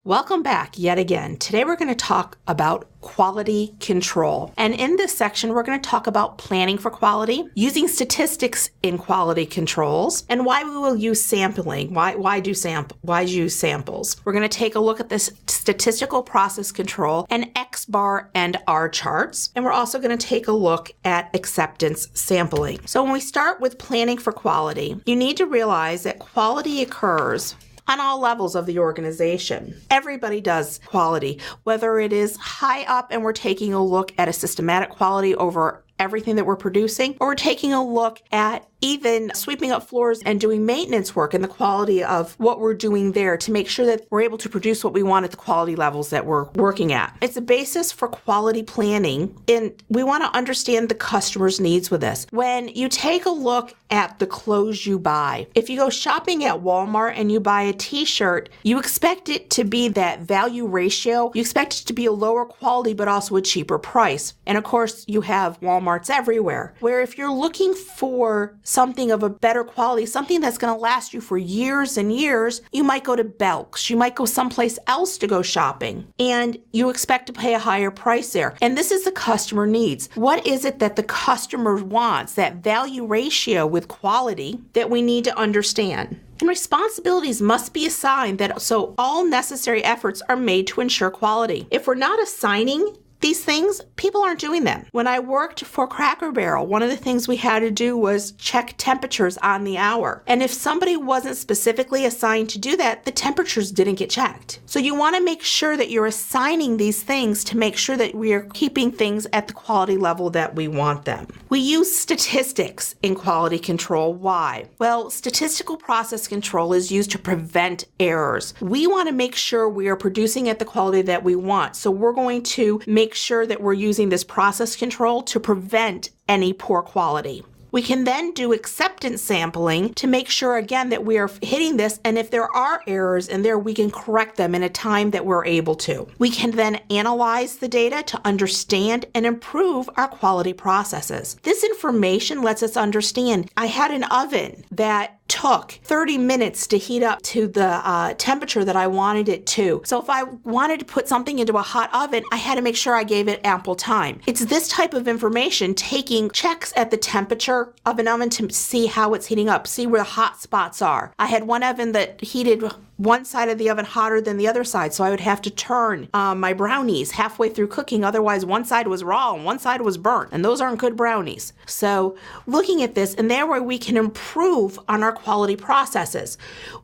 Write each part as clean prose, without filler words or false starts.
Welcome back yet again. Today we're going to talk about quality control. And in this section, we're going to talk about planning for quality, using statistics in quality controls, and why we will use sampling. Why use samples? We're going to take a look at this statistical process control and X bar and R charts. And we're also going to take a look at acceptance sampling. So when we start with planning for quality, you need to realize that quality occurs on all levels of the organization. Everybody does quality, whether it is high up and we're taking a look at a systematic quality over everything that we're producing, or we're taking a look at even sweeping up floors and doing maintenance work and the quality of what we're doing there to make sure that we're able to produce what we want at the quality levels that we're working at. It's a basis for quality planning, and we want to understand the customer's needs with this. When you take a look at the clothes you buy, if you go shopping at Walmart and you buy a t-shirt, you expect it to be that value ratio. You expect it to be a lower quality but also a cheaper price. And of course, you have Walmarts everywhere, where if you're looking for something of a better quality, something that's going to last you for years and years, you might go to Belk's. You might go someplace else to go shopping, and you expect to pay a higher price there. And this is the customer needs. What is it that the customer wants, that value ratio with quality that we need to understand? And responsibilities must be assigned so all necessary efforts are made to ensure quality. If we're not assigning these things, people aren't doing them. When I worked for Cracker Barrel, one of the things we had to do was check temperatures on the hour. And if somebody wasn't specifically assigned to do that, the temperatures didn't get checked. So you want to make sure that you're assigning these things to make sure that we are keeping things at the quality level that we want them. We use statistics in quality control. Why? Well, statistical process control is used to prevent errors. We want to make sure we are producing at the quality that we want. So we're going to make sure that we're using this process control to prevent any poor quality. We can then do acceptance sampling to make sure, again, that we are hitting this, and if there are errors in there, we can correct them in a time that we're able to. We can then analyze the data to understand and improve our quality processes. This information lets us understand. I had an oven that took 30 minutes to heat up to the temperature that I wanted it to. So if I wanted to put something into a hot oven, I had to make sure I gave it ample time. It's this type of information, taking checks at the temperature of an oven to see how it's heating up, see where the hot spots are. I had one oven that heated one side of the oven hotter than the other side, so I would have to turn my brownies halfway through cooking. Otherwise, one side was raw and one side was burnt, and those aren't good brownies. So looking at this, and there where we can improve on our quality processes.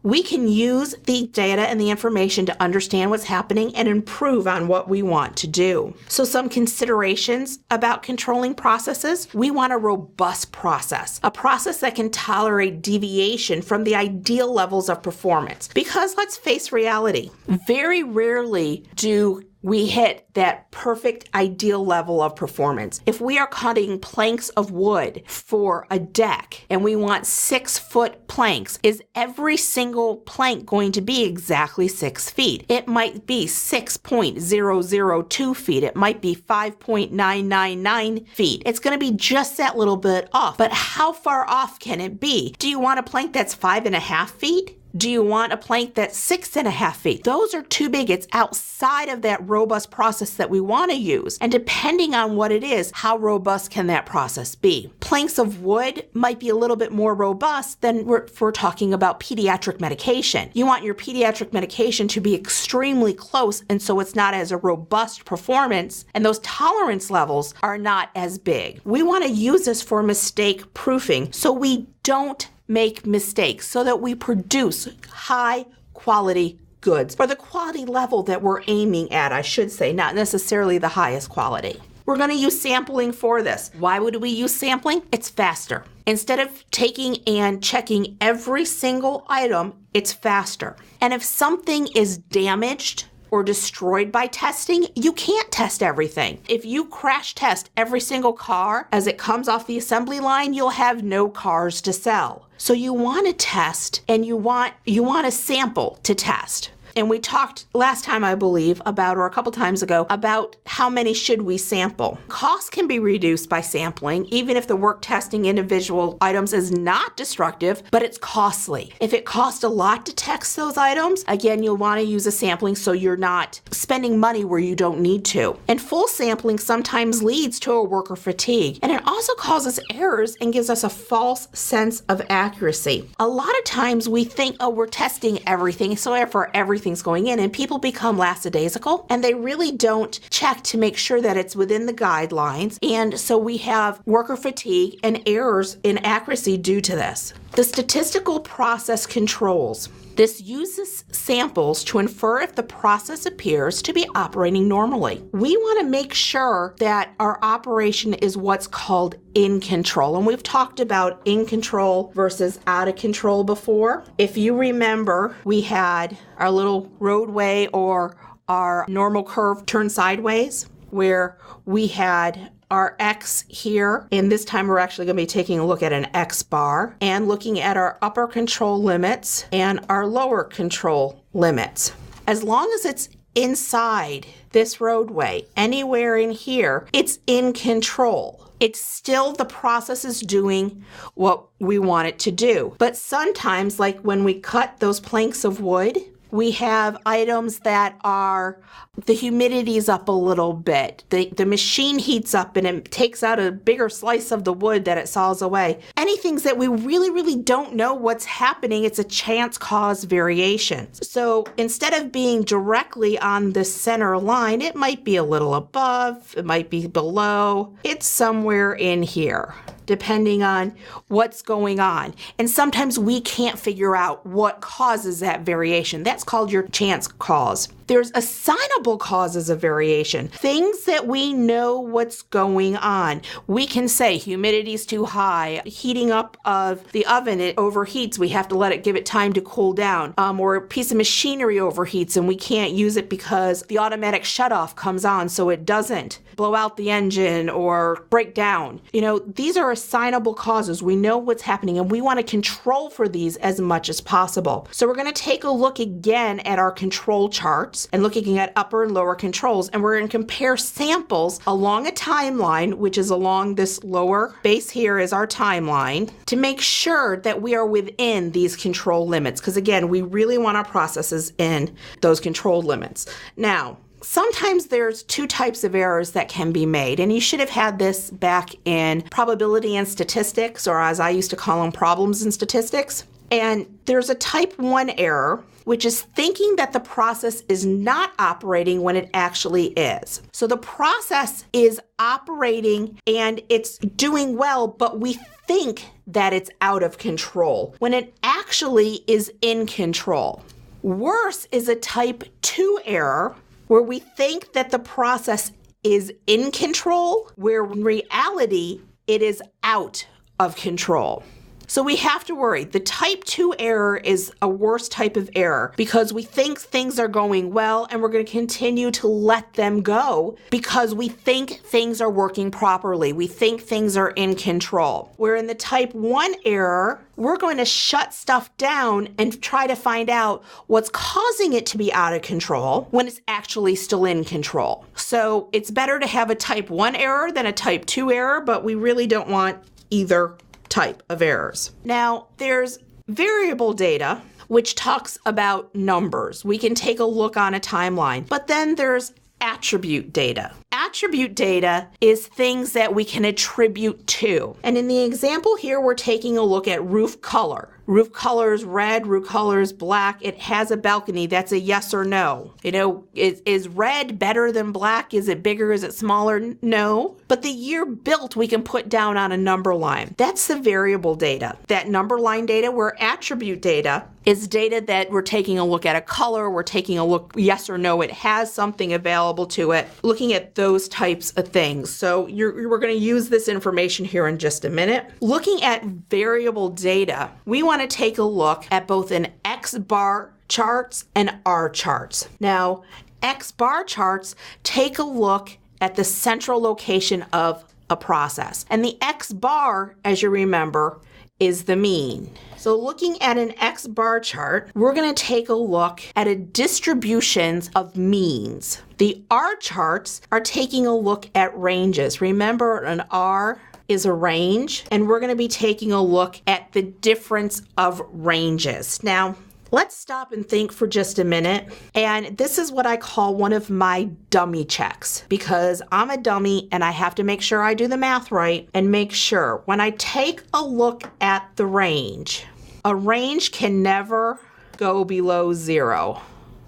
We can use the data and the information to understand what's happening and improve on what we want to do. So some considerations about controlling processes. We want a robust process, a process that can tolerate deviation from the ideal levels of performance. Because let's face reality, very rarely do we hit that perfect ideal level of performance. If we are cutting planks of wood for a deck and we want 6-foot planks, is every single plank going to be exactly 6 feet? It might be 6.002 feet. It might be 5.999 feet. It's going to be just that little bit off. But how far off can it be? Do you want a plank that's 5.5 feet? Do you want a plank that's 6.5 feet? Those are too big. It's outside of that robust process that we want to use. And depending on what it is, how robust can that process be? Planks of wood might be a little bit more robust than if we're talking about pediatric medication. You want your pediatric medication to be extremely close, and so it's not as a robust performance, and those tolerance levels are not as big. We want to use this for mistake proofing so we don't make mistakes, so that we produce high quality goods, or the quality level that we're aiming at, I should say, not necessarily the highest quality. We're going to use sampling for this. Why would we use sampling? It's faster. Instead of taking and checking every single item, it's faster. And if something is damaged or destroyed by testing, you can't test everything. If you crash test every single car as it comes off the assembly line, you'll have no cars to sell. So you want to test, and you want a sample to test. And we talked last time, I believe, about, or a couple times ago, about how many should we sample. Costs can be reduced by sampling, even if the work testing individual items is not destructive, but it's costly. If it costs a lot to test those items, again, you'll want to use a sampling so you're not spending money where you don't need to. And full sampling sometimes leads to a worker fatigue, and it also causes errors and gives us a false sense of accuracy. A lot of times we think, oh, we're testing everything, so therefore everything's going in, and people become lackadaisical, and they really don't check to make sure that it's within the guidelines, and so we have worker fatigue and errors in accuracy due to this. The statistical process controls. This uses samples to infer if the process appears to be operating normally. We want to make sure that our operation is what's called in control. And we've talked about in control versus out of control before. If you remember, we had our little roadway or our normal curve turned sideways, where we had our X here, and this time we're actually going to be taking a look at an X bar and looking at our upper control limits and our lower control limits. As long as it's inside this roadway, anywhere in here, it's in control. It's still, the process is doing what we want it to do. But sometimes, like when we cut those planks of wood, we have items that are, the humidity's up a little bit. The machine heats up and it takes out a bigger slice of the wood that it saws away. Anything that we really don't know what's happening, it's a chance cause variation. So instead of being directly on the center line, it might be a little above, it might be below, it's somewhere in here, depending on what's going on. And sometimes we can't figure out what causes that variation. That's called your chance cause. There's assignable causes of variation, things that we know what's going on. We can say humidity's too high, heating up of the oven, it overheats, we have to give it time to cool down, or a piece of machinery overheats and we can't use it because the automatic shutoff comes on so it doesn't blow out the engine or break down. These are assignable causes. We know what's happening and we want to control for these as much as possible. So we're going to take a look again at our control charts and looking at upper and lower controls, and we're going to compare samples along a timeline, which is along this lower base here is our timeline, to make sure that we are within these control limits, because again, we really want our processes in those control limits. Now, sometimes there's two types of errors that can be made, and you should have had this back in probability and statistics, or as I used to call them, problems in statistics. And there's a type 1 error, which is thinking that the process is not operating when it actually is. So the process is operating and it's doing well, but we think that it's out of control when it actually is in control. Worse is a type 2 error, where we think that the process is in control, where in reality, it is out of control. So we have to worry. The type 2 error is a worse type of error because we think things are going well and we're going to continue to let them go because we think things are working properly. We think things are in control. Where in the type 1 error, we're going to shut stuff down and try to find out what's causing it to be out of control when it's actually still in control. So it's better to have a type 1 error than a type 2 error, but we really don't want either type of errors. Now, there's variable data, which talks about numbers. We can take a look on a timeline, but then there's attribute data. Attribute data is things that we can attribute to. And in the example here, we're taking a look at roof color. Roof color is red, roof color is black. It has a balcony. That's a yes or no. Is red better than black? Is it bigger? Is it smaller? No. But the year built, we can put down on a number line. That's the variable data. That number line data, where attribute data is data that we're taking a look at a color, we're taking a look, yes or no, it has something available to it, looking at those types of things. So we're going to use this information here in just a minute. Looking at variable data, we want to take a look at both an X bar charts and R charts. Now, X bar charts take a look at the central location of a process. And the X bar, as you remember, is the mean. So looking at an X bar chart, we're going to take a look at a distributions of means. The R charts are taking a look at ranges. Remember, an R is a range, and we're going to be taking a look at the difference of ranges. Now, let's stop and think for just a minute. And this is what I call one of my dummy checks, because I'm a dummy and I have to make sure I do the math right and make sure when I take a look at the range, a range can never go below 0.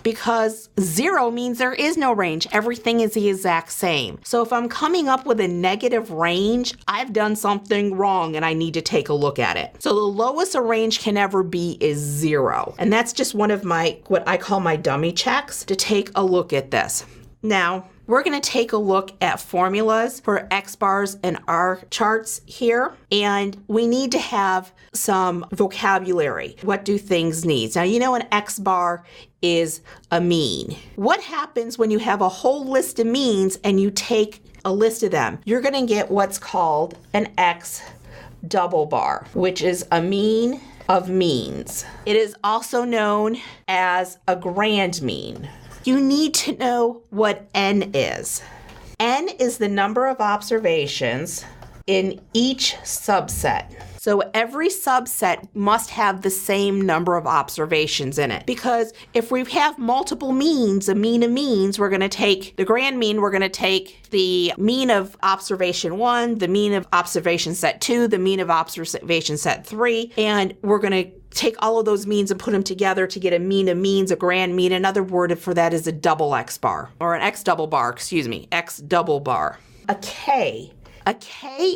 Because 0 means there is no range. Everything is the exact same. So if I'm coming up with a negative range, I've done something wrong and I need to take a look at it. So the lowest a range can ever be is 0. And that's just one of my, what I call my dummy checks, to take a look at this. Now, we're going to take a look at formulas for X bars and R charts here, and we need to have some vocabulary. What do things need? Now, you know an X bar is a mean. What happens when you have a whole list of means and you take a list of them? You're going to get what's called an X double bar, which is a mean of means. It is also known as a grand mean. You need to know what N is. N is the number of observations in each subset. So every subset must have the same number of observations in it. Because if we have multiple means, a mean of means, we're going to take the grand mean, we're going to take the mean of observation 1, the mean of observation set 2, the mean of observation set 3, and we're going to take all of those means and put them together to get a mean of means, a grand mean. Another word for that is a double X bar, or an X double bar, X double bar. A K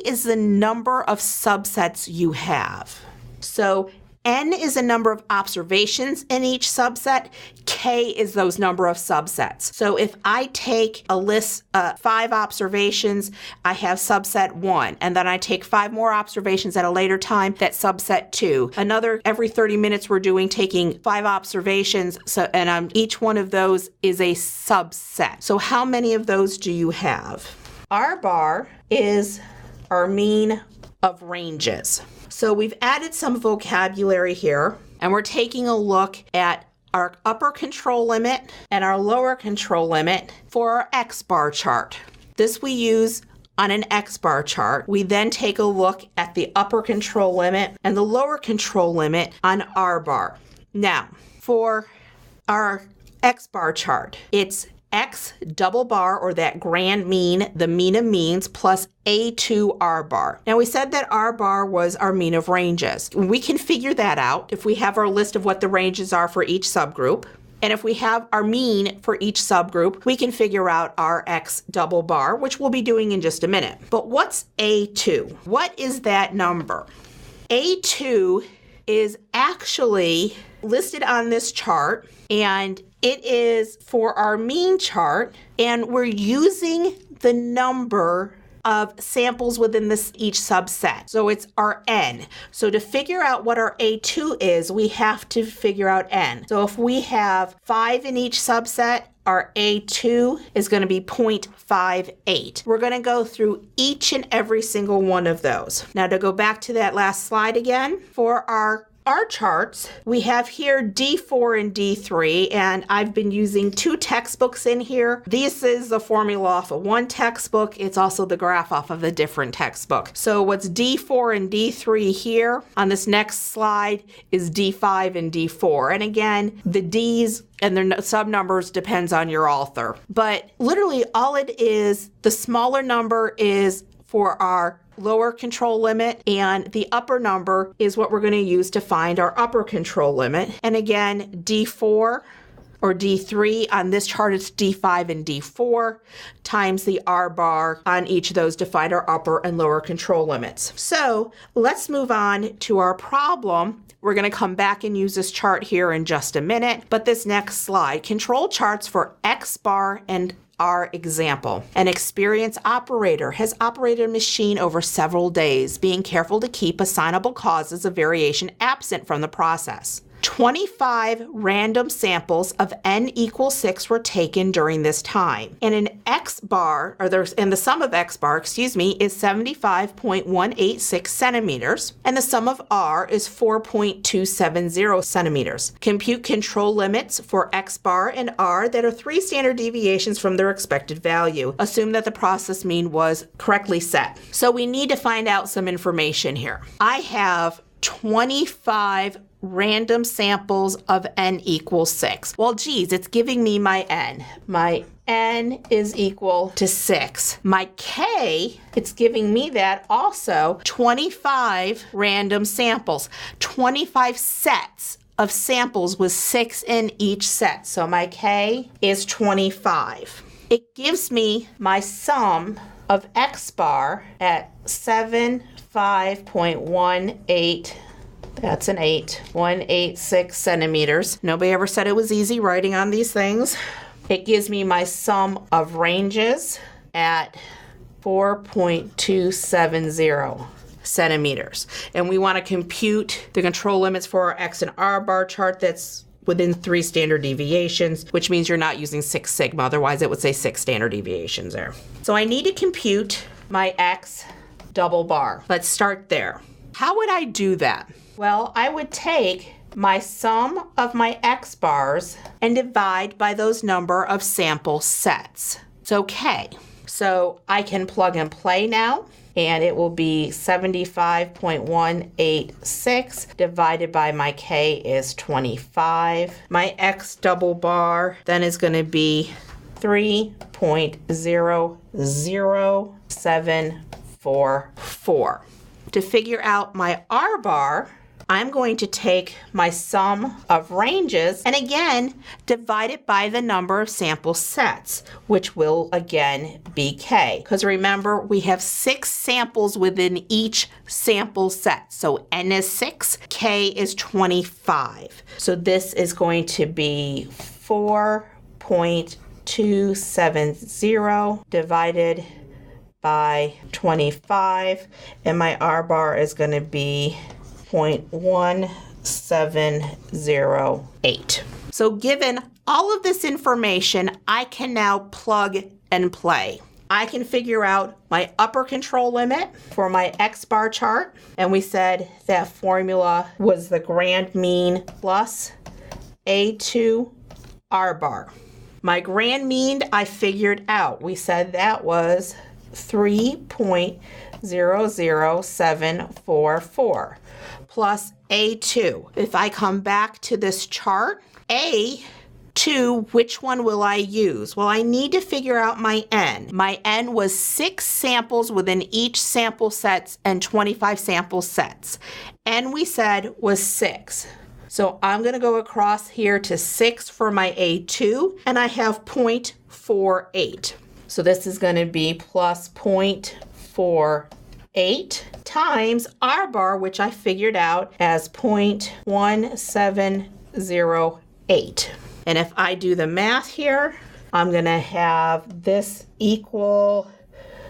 is the number of subsets you have. So N is a number of observations in each subset. K is those number of subsets. So if I take a list, 5 observations, I have subset 1, and then I take 5 more observations at a later time, that's subset 2. Another, every 30 minutes we're taking 5 observations, so and each one of those is a subset. So how many of those do you have? R bar is our mean of ranges. So we've added some vocabulary here, and we're taking a look at our upper control limit and our lower control limit for our X bar chart. This we use on an X bar chart. We then take a look at the upper control limit and the lower control limit on R bar. Now, for our X bar chart, it's X double bar, or that grand mean, the mean of means, plus A2 R bar. Now we said that R bar was our mean of ranges. We can figure that out if we have our list of what the ranges are for each subgroup. And if we have our mean for each subgroup, we can figure out our X double bar, which we'll be doing in just a minute. But what's A2? What is that number? A2 is actually listed on this chart, and it is for our mean chart, and we're using the number of samples within each subset. So it's our N. So to figure out what our A2 is, we have to figure out N. So if we have 5 in each subset, our A2 is going to be 0.58. We're going to go through each and every single one of those. Now to go back to that last slide again, for our charts, we have here D4 and D3, and I've been using 2 textbooks in here. This is the formula off of one textbook. It's also the graph off of a different textbook. So what's D4 and D3 here on this next slide is D5 and D4. And again, the D's and their sub numbers depends on your author. But literally all it is, the smaller number is for our lower control limit, and the upper number is what we're going to use to find our upper control limit. And again, D4 or D3 on this chart, it's D5 and D4 times the R bar on each of those to find our upper and lower control limits. So let's move on to our problem. We're going to come back and use this chart here in just a minute, but this next slide, control charts for X bar and our example. An experienced operator has operated a machine over several days, being careful to keep assignable causes of variation absent from the process. 25 random samples of n equals 6 were taken during this time. And the sum of x bar, is 75.186 centimeters, and the sum of r is 4.270 centimeters. Compute control limits for x bar and r that are 3 standard deviations from their expected value. Assume that the process mean was correctly set. So we need to find out some information here. I have 25 random samples of n equals 6. Well, geez, it's giving me my n. My n is equal to 6. My k, it's giving me that also 25 random samples. 25 sets of samples with 6 in each set. So my k is 25. It gives me my sum of x bar at 75.18. That's an 186 centimeters. Nobody ever said it was easy writing on these things. It gives me my sum of ranges at 4.270 centimeters. And we want to compute the control limits for our X and R bar chart that's within 3 standard deviations, which means you're not using 6 sigma. Otherwise, it would say 6 standard deviations there. So I need to compute my X double bar. Let's start there. How would I do that? Well, I would take my sum of my X bars and divide by those number of sample sets. It's okay. So I can plug and play now, and it will be 75.186 divided by my K is 25. My X double bar then is going to be 3.00744. To figure out my R bar, I'm going to take my sum of ranges and again divide it by the number of sample sets, which will again be K. Because remember, we have 6 samples within each sample set. So N is 6, K is 25. So this is going to be 4.270 divided by 25, and my R bar is going to be 0.1708. So given all of this information, I can now plug and play. I can figure out my upper control limit for my X bar chart, and we said that formula was the grand mean plus A2 R bar. My grand mean I figured out. We said that was 3.00744 plus A2. If I come back to this chart, A2, which one will I use? Well, I need to figure out my N. My N was 6 samples within each sample sets and 25 sample sets. N we said was 6. So I'm going to go across here to 6 for my A2, and I have 0.48. So this is going to be plus 0.48 times R bar, which I figured out as 0.1708. And if I do the math here, I'm going to have this equal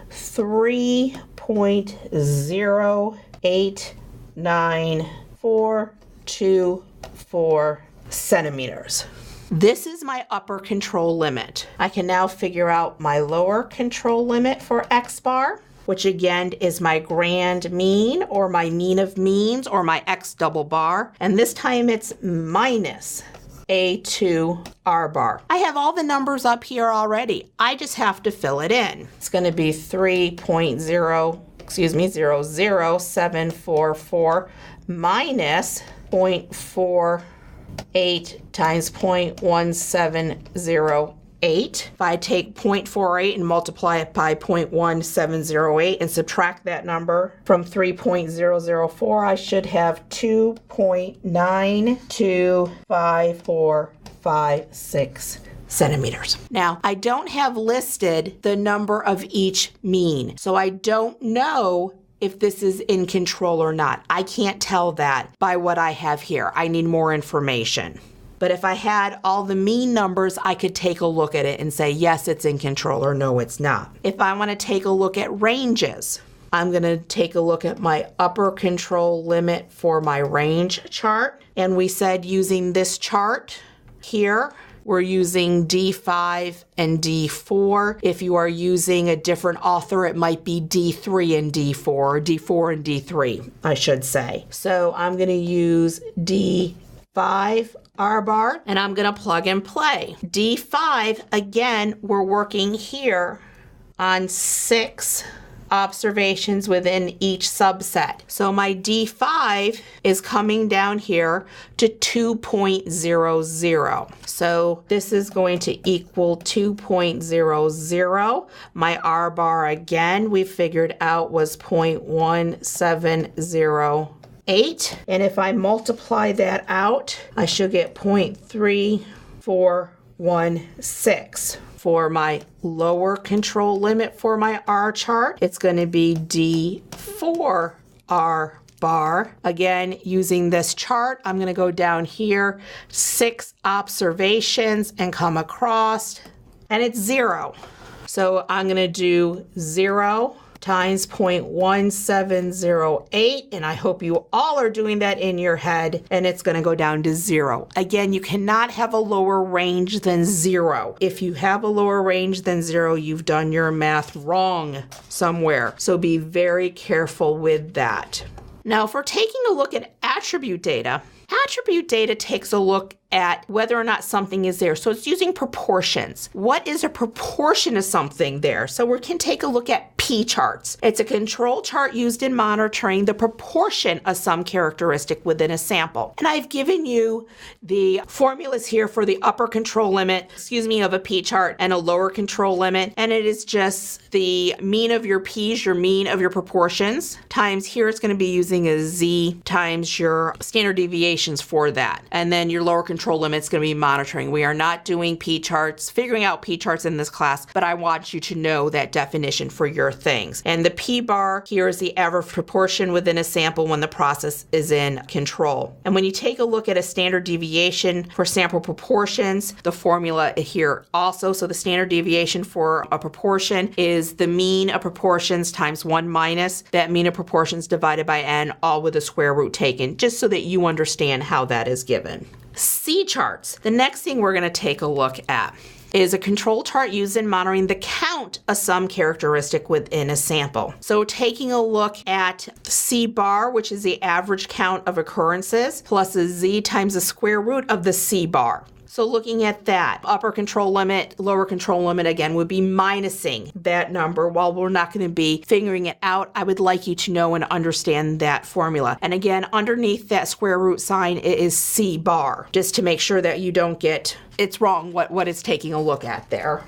3.0894424 centimeters. This is my upper control limit. I can now figure out my lower control limit for X bar, which again is my grand mean or my mean of means or my X double bar. And this time it's minus A2 R bar. I have all the numbers up here already. I just have to fill it in. It's going to be 00744 minus 0.48 times 0.1708. If I take 0.48 and multiply it by 0.1708 and subtract that number from 3.004, I should have 2.925456 centimeters. Now, I don't have listed the number of each mean, so I don't know if this is in control or not. I can't tell that by what I have here. I need more information. But if I had all the mean numbers, I could take a look at it and say, yes, it's in control, or no, it's not. If I want to take a look at ranges, I'm going to take a look at my upper control limit for my range chart. And we said using this chart here, we're using D5 and D4. If you are using a different author, it might be D3 and D4, or D4 and D3, I should say. So I'm going to use D5 R bar, and I'm going to plug and play. D5, again, we're working here on 6 observations within each subset. So my D5 is coming down here to 2.00. So this is going to equal 2.00. My R bar, again, we figured out was 0.1708. And if I multiply that out, I should get 0.3416. For my lower control limit for my R chart, it's going to be D4 R bar. Again, using this chart, I'm going to go down here, 6 observations and come across, and it's 0. So I'm going to do 0 times 0.1708, and I hope you all are doing that in your head, and it's going to go down to 0. Again, you cannot have a lower range than 0. If you have a lower range than 0, you've done your math wrong somewhere. So be very careful with that. Now, if we're taking a look at attribute data takes a look at whether or not something is there. So it's using proportions. What is a proportion of something there? So we can take a look at P charts. It's a control chart used in monitoring the proportion of some characteristic within a sample. And I've given you the formulas here for the upper control limit, of a P chart, and a lower control limit. And it is just the mean of your P's, your mean of your proportions, times here it's going to be using a Z times your standard deviations for that. And then your lower control limit is going to be monitoring. We are not doing P charts, figuring out P charts in this class, but I want you to know that definition for your things. And the P bar here is the average proportion within a sample when the process is in control. And when you take a look at a standard deviation for sample proportions, the formula here also. So the standard deviation for a proportion is the mean of proportions times 1 minus that mean of proportions divided by n, all with a square root taken, just so that you understand how that is given. C charts. The next thing we're going to take a look at is a control chart used in monitoring the count of some characteristic within a sample. So taking a look at C bar, which is the average count of occurrences, plus a Z times the square root of the C bar. So looking at that, upper control limit, lower control limit, again, would be minusing that number. While we're not going to be figuring it out, I would like you to know and understand that formula. And again, underneath that square root sign, it is C bar, just to make sure that you don't get it's wrong what it's taking a look at there.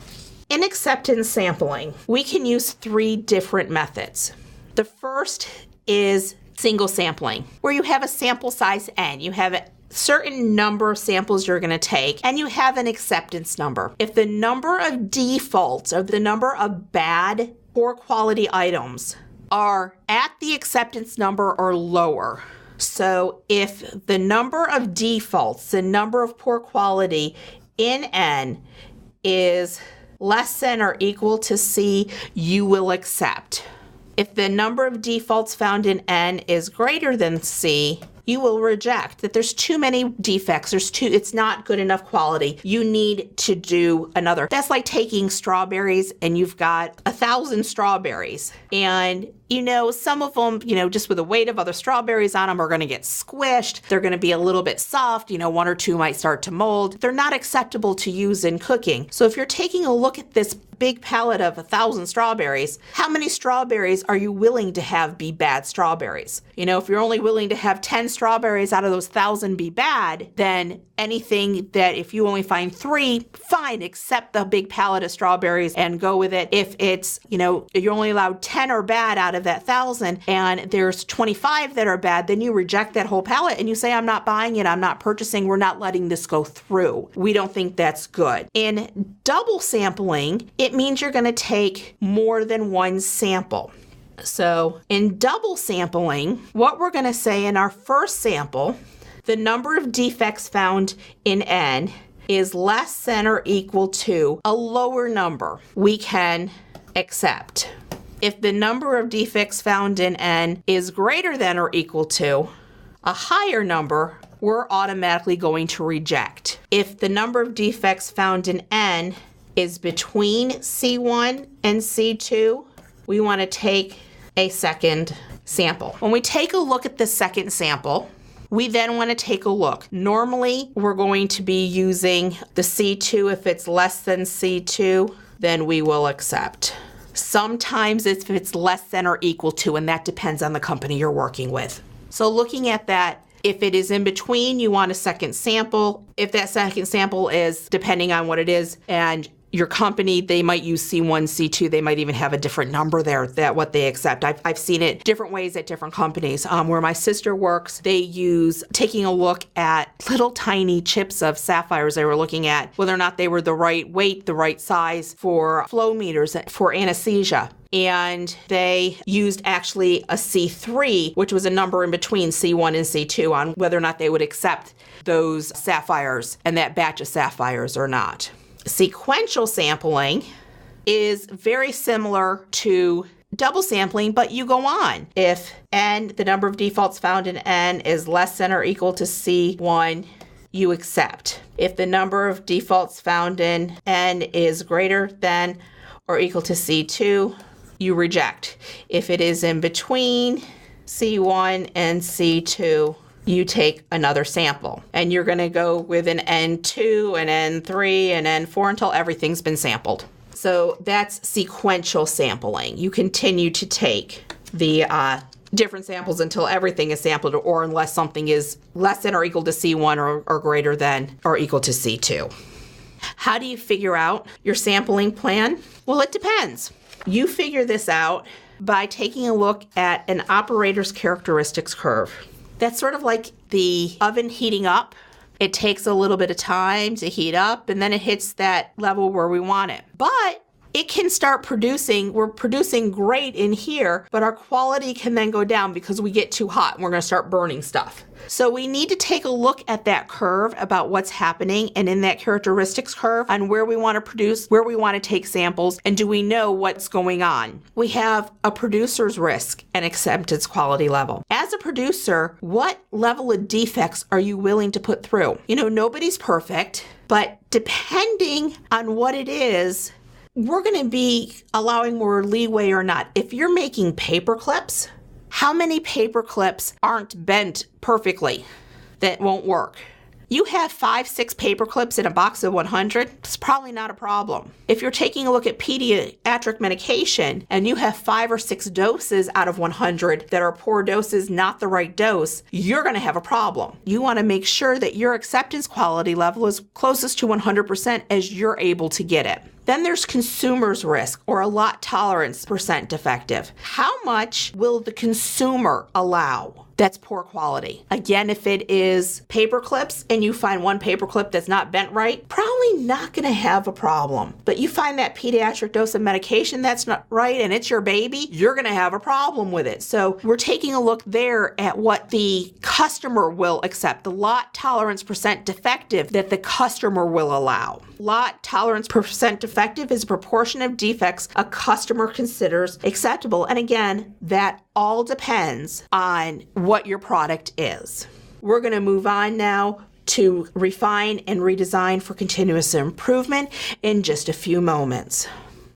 In acceptance sampling, we can use 3 different methods. The first is single sampling, where you have a sample size N. You have a certain number of samples you're going to take, and you have an acceptance number. If the number of defaults, or the number of bad, poor quality items, are at the acceptance number or lower, so if the number of defaults, the number of poor quality in N is less than or equal to C, you will accept. If the number of defaults found in N is greater than C, you will reject. That there's too many defects. It's not good enough quality. You need to do another. That's like taking strawberries and you've got 1,000 strawberries. And some of them, just with the weight of other strawberries on them are going to get squished. They're going to be a little bit soft. 1 or 2 might start to mold. They're not acceptable to use in cooking. So if you're taking a look at this big pallet of 1,000 strawberries, how many strawberries are you willing to have be bad strawberries? If you're only willing to have 10 strawberries out of those 1,000 be bad, then anything that if you only find 3, fine, accept the big pallet of strawberries and go with it. If it's, you're only allowed 10 are bad out of that 1,000 and there's 25 that are bad, then you reject that whole pallet and you say, I'm not buying it, I'm not purchasing, we're not letting this go through. We don't think that's good. In double sampling, it means you're going to take more than 1 sample. So in double sampling, what we're going to say in our first sample, the number of defects found in N is less than or equal to a lower number we can accept. If the number of defects found in N is greater than or equal to a higher number, we're automatically going to reject. If the number of defects found in N is between C1 and C2, we want to take a second sample. When we take a look at the second sample, we then want to take a look. Normally, we're going to be using the C2. If it's less than C2, then we will accept. Sometimes if it's less than or equal to, and that depends on the company you're working with. So looking at that, if it is in between, you want a second sample. If that second sample is, depending on what it is, and your company, they might use C1, C2. They might even have a different number there, that what they accept. I've seen it different ways at different companies. Where my sister works, they use taking a look at little tiny chips of sapphires. They were looking at whether or not they were the right weight, the right size for flow meters for anesthesia. And they used actually a C3, which was a number in between C1 and C2 on whether or not they would accept those sapphires and that batch of sapphires or not. Sequential sampling is very similar to double sampling, but you go on. If N, the number of defaults found in N, is less than or equal to C1, you accept. If the number of defaults found in N is greater than or equal to C2, you reject. If it is in between C1 and C2, you take another sample. And you're going to go with an N2, an N3, and N4 until everything's been sampled. So that's sequential sampling. You continue to take the different samples until everything is sampled, or unless something is less than or equal to C1 or greater than or equal to C2. How do you figure out your sampling plan? Well, it depends. You figure this out by taking a look at an operator's characteristics curve. That's sort of like the oven heating up. It takes a little bit of time to heat up, and then it hits that level where we want it. But it can start producing, we're producing great in here, but our quality can then go down because we get too hot and we're going to start burning stuff. So we need to take a look at that curve about what's happening, and in that characteristics curve on where we want to produce, where we want to take samples, and do we know what's going on. We have a producer's risk and acceptance quality level. As a producer, what level of defects are you willing to put through? You know, nobody's perfect, but depending on what it is, we're going to be allowing more leeway or not. If you're making paper clips, how many paper clips aren't bent perfectly that won't work? You have 5-6 paper clips in a box of 100, it's probably not a problem. If you're taking a look at pediatric medication and you have 5 or 6 doses out of 100 that are poor doses, not the right dose, you're going to have a problem. You want to make sure that your acceptance quality level is closest to 100% as you're able to get it. Then there's consumer's risk, or a lot tolerance percent defective. How much will the consumer allow? That's poor quality. Again, if it is paper clips and you find one paper clip that's not bent right, probably not going to have a problem. But you find that pediatric dose of medication that's not right and it's your baby, you're going to have a problem with it. So we're taking a look there at what the customer will accept, the lot tolerance percent defective that the customer will allow. Lot tolerance percent defective is a proportion of defects a customer considers acceptable. And again, that all depends on what your product is. We're going to move on now to refine and redesign for continuous improvement in just a few moments.